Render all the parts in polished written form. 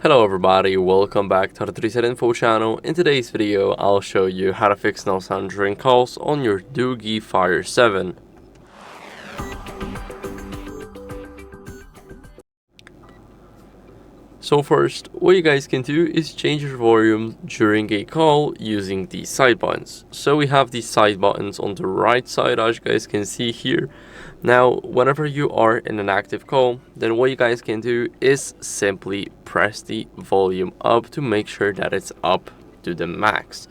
Hello everybody, welcome back to the HardReset.Info channel. In today's video, I'll show you how to fix no sound during calls on your DOOGEE Fire 7. So first, what you guys can do is change your volume during a call using the side buttons. So we have these side buttons on the right side, as you guys can see here. Now, whenever you are in an active call, then what you guys can do is simply press the volume up to make sure that it's up to the max.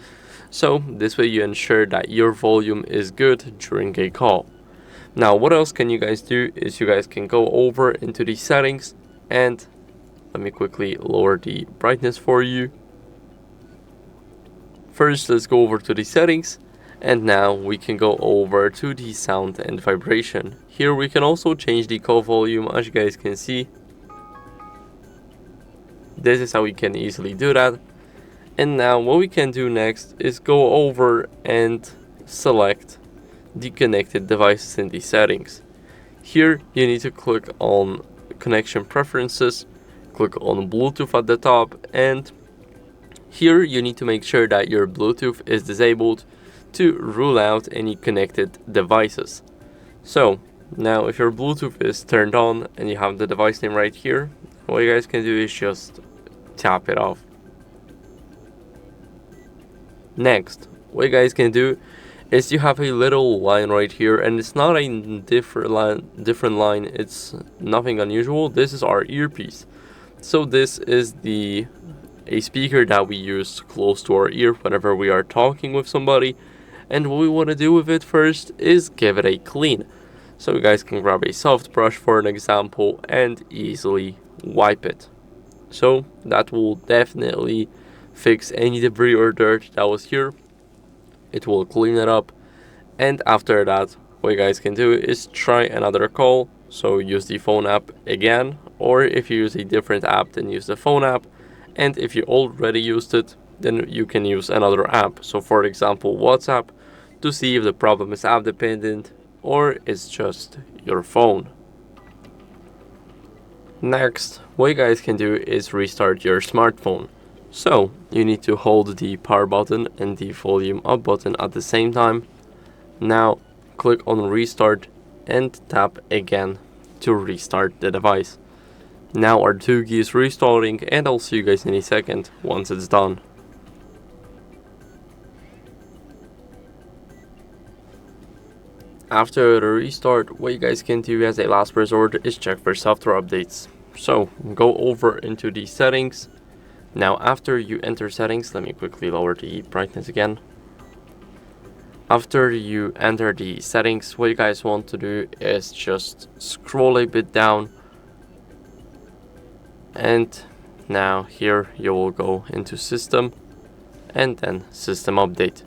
So this way you ensure that your volume is good during a call. Now, what else can you guys do is you guys can go over into the settings, and let me quickly lower the brightness for you. First, let's go over to the settings, and now we can go over to the sound and vibration. Here we can also change the call volume, as you guys can see. This is how we can easily do that. And now what we can do next is go over and select the connected devices in the settings. Here you need to click on connection preferences, click on Bluetooth at the top, and here you need to make sure that your Bluetooth is disabled to rule out any connected devices. So now if your Bluetooth is turned on and you have the device name right here, what you guys can do is just tap it off. Next, what you guys can do is you have a little line right here, and it's not a different line, it's nothing unusual. This is our earpiece. So this is a speaker that we use close to our ear whenever we are talking with somebody, and what we want to do with it first is give it a clean. So you guys can grab a soft brush for an example and easily wipe it. So that will definitely fix any debris or dirt that was here. It will clean it up, and after that what you guys can do is try another call. So use the phone app again, or if you use a different app, then use the phone app. And if you already used it, then you can use another app. So for example, WhatsApp, to see if the problem is app dependent or it's just your phone. Next, what you guys can do is restart your smartphone. So you need to hold the power button and the volume up button at the same time. Now click on restart and tap again to restart the device. Now our DOOGEE is restarting, and I'll see you guys in a second once it's done. After the restart, what you guys can do as a last resort is check for software updates. So go over into the settings. Now after you enter settings, let me quickly lower the brightness again. After you enter the settings, what you guys want to do is just scroll a bit down, and now here you will go into system and then system update.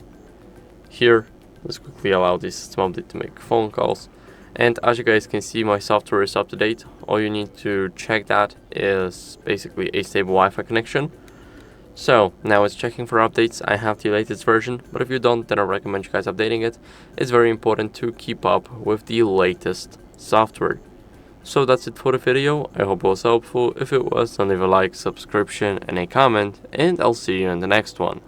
Here, let's quickly allow the system update to make phone calls, and as you guys can see, my software is up to date. All you need to check that is basically a stable Wi-Fi connection. So now it's checking for updates. I have the latest version, but if you don't, then I recommend you guys updating it. It's very important to keep up with the latest software. So that's it for the video. I hope it was helpful. If it was, then leave a like, subscription, and a comment, and I'll see you in the next one.